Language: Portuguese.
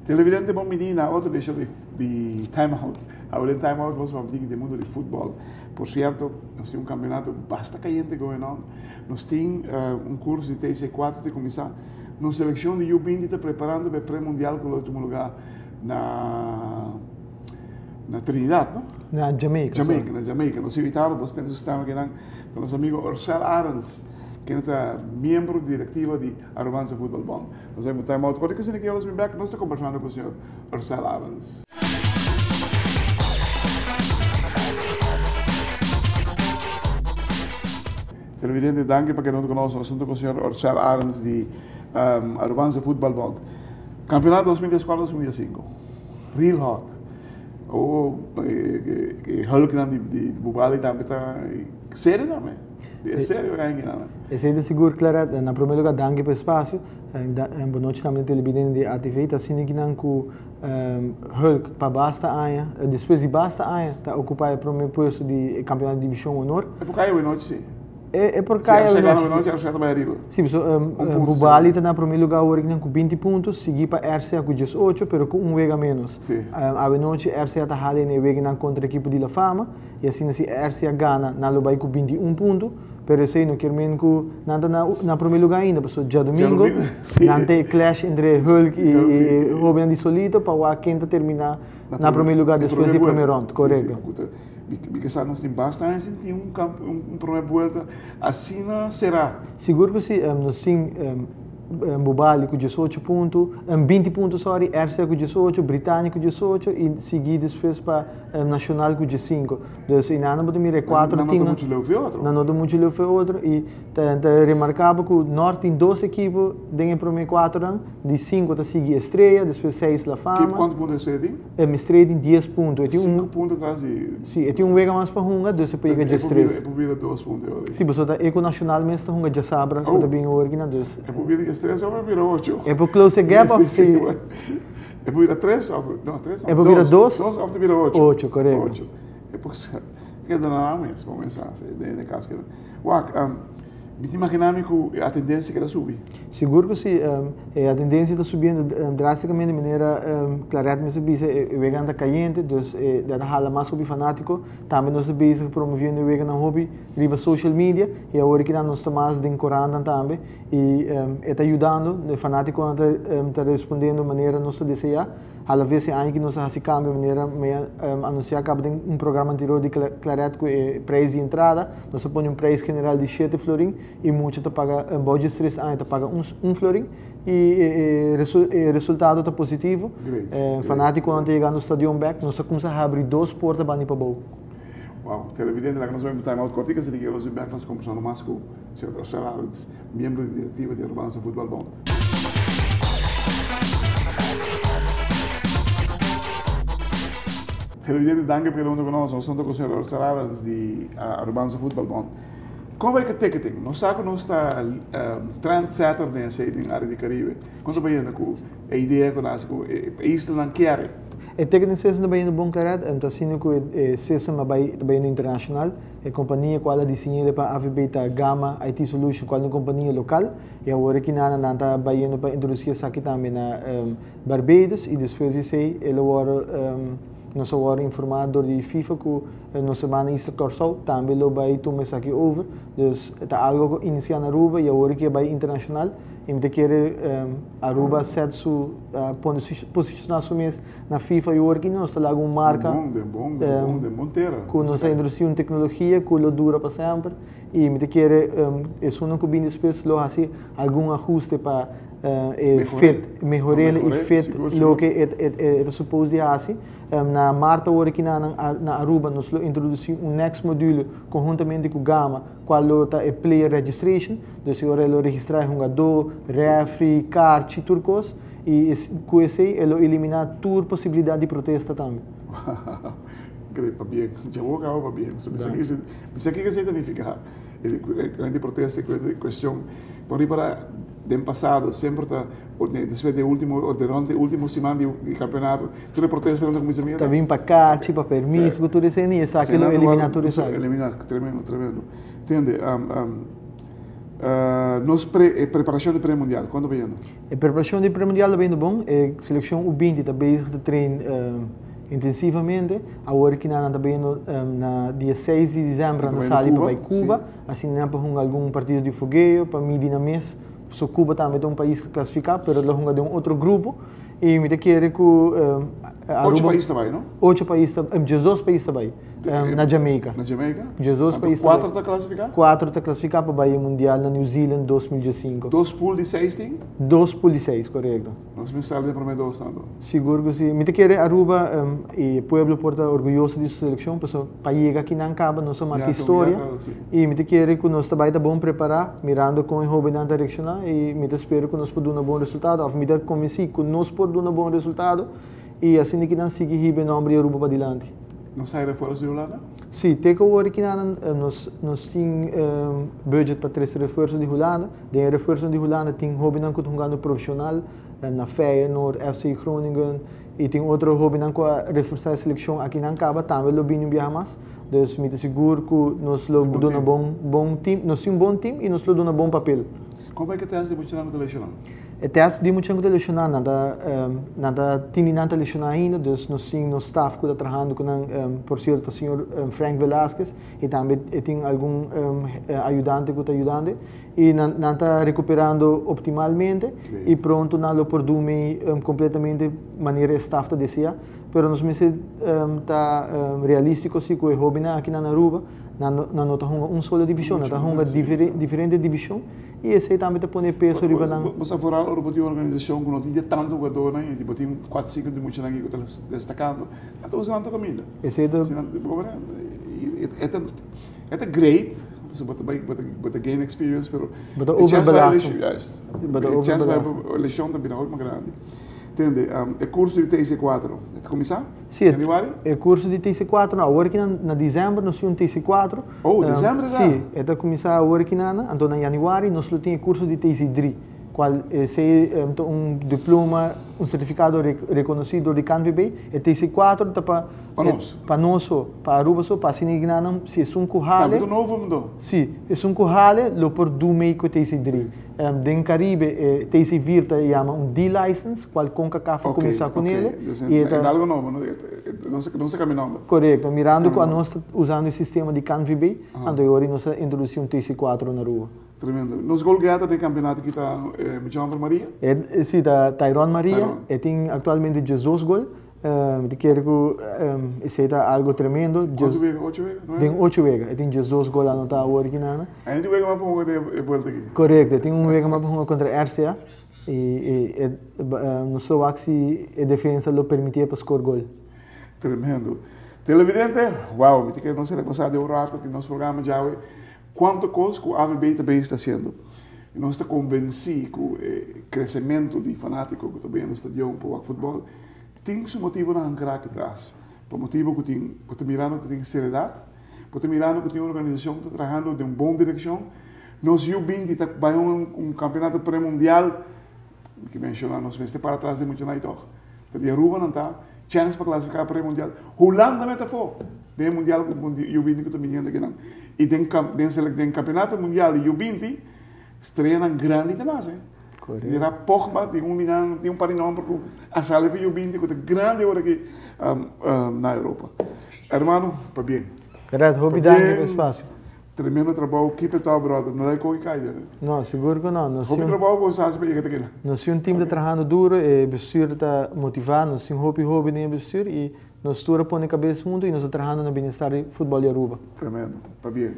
Televidente bom menina, outro deixou de timeout. Agora em timeout nós vamos falar do mundo de futebol. Por certo, nós temos campeonato bastante caliente going on. Nós temos curso de TC4 de começar. Nossa seleção de U20 está preparando para o pré-mundial com o último lugar na Trinidad, não? Na Jamaica. Na Jamaica. Nós invitamos, nós temos aqui com nosso amigo Orcel Arens, que é membro diretivo de Arubanza Football Bond. Nós vamos time out. Quando você quer, nós estamos conversando com o senhor Orcel Arens. Televidente, danke para que não conhece o assunto com o senhor Orcel Arens de Arubanza Football Bond. Campeonato 2004-2005. Real hot. Hulk de Bubali também está sério também. É sério ainda. É sério seguro, claro, na primeiro lugar, danke pelo espaço. Boa noite também televidente de ATV, está sendo que não com Hulk para basta aia, depois de basta aia, está ocupando o primeiro posto de campeonato de divisão honor. É porque aí o noite sim. É porque aí o noite é o arriba. Sim, Bubali está na primeiro lugar hoje com 20 pontos, seguir para RCA com 18, mas com vega menos. A noite RCA está halando e vega contra a equipe de La Fama, e assim se RCA ganha, não vai com 21 pontos. Pero esse não quer menos que nada na primeiro lugar ainda, porque já domingo não tem clash entre Hulk e Robin de Solito para o quinta terminar na primeiro lugar depois do primeiro round, correto? Porque sabe nós temos bastante tem primeira volta assim será. Seguro que se nós sim Bubali com 18 pontos, 20 pontos, sorry, RCA com 18, Britânico com 18 e seguir depois para Nacional com 15. Então, em ano de 2004, não muito leu foi outro. Não muito leu foi outro e remarcável que o Norte tem 2 equipes dentro do primeiro 4 de 5 está seguir Estrela, depois 6 La Fama. Quantos pontos você tem? Estrela tem 10 pontos. 5 pontos atrás de... Sim, tem vega mais para Hunga, depois você pega de Estrela. É por 2 pontos. Sim, você está Eco Nacional mesmo está Hunga de Sabra, que está bem organizado. É por 3 ou por 8? É por close gap of sim. É por 3 ou não, 3 ou 2? 2 ou por 8? 8, correto. 8. É por que dá na mesmo, vamos pensar, de caso que me imaginava que a tendência que era subir. Seguro que sim, a tendência está subindo drasticamente de maneira clara, mas o vegan está caliente, então a hala mais hobby fanático, também nós estamos promovendo o vegan hobby via social media, e agora que nós estamos mais de encorajando também, e está ajudando, o fanático está respondendo de maneira nossa deseja. Às vezes há que nós fazemos cambio de maneira anunciar que um programa anterior de Claret com preço de entrada, nós põe preço general de 7 florim e muito está paga budget 3 anos está paga 1 florim e resultado está positivo. Fanático quando chega no estádio back, nós começamos a abrir 2 portas para ir para o Wow, televidente, lá que nós vamos time out cortica, se liga, nós vamos conversando mais com o Sr. Orcel Arens, membro diretivo de Arubanza Football Bond. Televidente, danke per pergunta conosco, nós estamos com o Sr. Orcel Arens de Arubanza Football Bond. Como vai que ticketing? Nós sabemos que nós está Trend Saturday em área de Caribe. Quando vai indo com a ideia que nós a Isla não quer? O ticketing season vai indo bom claro, está sendo que o season vai indo internacional. A companhia qual é desenhada para a AVB Gama IT Solution, qual é uma companhia local. E agora que nós está vai indo para introduzir isso aqui também na Barbados e depois de sei ele agora nós agora informado de FIFA que na semana Easter Corso também lo vai tomar isso aqui over. Então está algo que inicia na Aruba e agora que vai internacional. E me quer Aruba set su posicionar su mês na FIFA e agora que nós está lá uma marca de Monteira. Que nós introduziu uma tecnologia que lo dura para sempre e me quer é só que bem depois lo assim algum ajuste para melhorar e fit lo que é suposto de assim. Na Marta agora aqui na Aruba nós introduzimos next module conjuntamente com o Gama qual está é player registration, então agora ele registrar jogador, referee, kart, tudo coisa e com esse ele eliminar toda possibilidade de protesta também. Para bem, já vou acabar para bem. Isso aqui que se identifica. Ele protesta questão por aí para del passado, sempre está, después de durante o último semana de campeonato, tudo protesta na comissão minha. Tá vindo para cá, tipo, permisso, tudo isso aí, isso aquilo eliminatório, sabe? Eliminar, tremendo. Entende? Preparação de pré-mundial, quando vem? A preparação de pré-mundial vem bom, a seleção U20 está bezig de trein intensivamente, agora que nós estamos na dia 6 de dezembro na sala para Cuba, assim não para algum partido de fogueio, para mim na mês, so Cuba também é um país que classifica, mas lá de um outro grupo, e me quer que 8 países também, não? 8 países, 16 países também. Na Jamaica. Na Jamaica? 16 países. 4 está classificado? 4 está classificado para o Bahia Mundial na New Zealand 2015. 2 pools de 6 tem? 2 pools de 6, correto. Nós pensamos de primeiro 2 tanto. Seguro que sim. Me quer Aruba e o povo porta orgulhoso de sua seleção, para chegar aqui na Caba, nós somos uma história. E me quer que nós também está bom preparar, mirando com o hobby na direção e me espero que nós podemos dar um bom resultado, ou me convencer que nós podemos dar um bom resultado e assim que nós seguimos o nome de Aruba para adiante. Não sai fora de Holanda? Sim, tem que ver que nós temos budget para 3 reforços de Holanda. De reforços de Holanda tem hobby não jogando profissional na Feyenoord, FC Groningen e tem outro hobby não que reforçar a seleção aqui na Caba também lo bem viajar mais. Dus me seguro que nós lo damos bom time, nós temos bom time e nós lo damos bom papel. Como é que te has de muito na televisão? Até as de muito televisão nada tem nada televisão ainda, dus nós temos no staff que está trabalhando com por certo o senhor Frank Velasquez e também tem algum ajudante que está ajudando e não está recuperando optimalmente e pronto não lo produme completamente maneira staff está deseja, pero nós mesmo está realístico se que o hobby aqui na Aruba não está uma só divisão, está uma diferente divisão e esse também está pondo peso riba na. Você for ao Aruba tem uma organização que não tinha tanto jogador, né? Tipo tem 4, 5 de muito aqui que está destacando, então usando tanto comida. Esse é é great. But the gain experience, pero a chance para a eleição também é muito grande. Entende? O curso de TC4, está começar? Sim, o curso de TC4, não, agora que na dezembro nós temos TC4. Oh, dezembro já? Sim, está começar agora que então em janeiro nós temos curso de TC3, qual é diploma, certificado reconhecido de CanVB, e TC4 está para nós, para Aruba, para Sinignanam, se é um currale. Tá novo mudou? Sim, é um currale, lo por do meio com TC3. Den Caribe, TC Virta chama D-License, qual CONCACAF começar com ele. É algo novo, não se caminhando. Correto, mirando com nós usando o sistema de CanVB, agora nós introduzimos TC4 na rua. Tremendo. Nos goleadores do campeonato que está Jean Maria? Sim, está Tyron Maria, e tem atualmente 16 gols. Quero que isso é algo tremendo. Quanto vega? 8 vega? Tem 8 vega, tem 16 gols anotados agora aqui na. Ainda vega mais para uma volta aqui? Correto, tem vega mais para contra a RCA e no Slovaquia a defesa lo permitia para scorar gol. Tremendo. Televidente, uau, me que não sei passar de rato que nosso programa já é quanto coisa que o AVB também está sendo. E nós estamos convencidos que o crescimento de fanáticos que também no estádio para o futebol tem seu motivo na ancrar aqui atrás. Por motivo que tem, por mirando que tem seriedade, por mirando que tem uma organização que está trabalhando de uma boa direção. Nós U20 vai um campeonato pré-mundial que menciona nós mesmos para trás de muito na Itoch. De Aruba não está, chance para classificar pré-mundial. Holanda meta for, de mundial U20 que está vindo aqui não. E tem campeonato mundial de U20 estreia na grande tenaz, Era Pogba, tem um parinão porque a sala foi U20 que é grande agora aqui na Europa. Hermano, para bem. Correto, vou dar o espaço. Tremendo trabalho, keep it up, brother. Não é coisa que cai, né? Não, seguro que não. Hobby trabalho com vocês para chegar aqui. Nós temos um time de trabalhando duro, e o professor está motivado, nós temos hobby nem professor e nós estamos pondo a cabeça no mundo e nós estamos trabalhando no bem-estar de futebol de Aruba. Tremendo, para bem.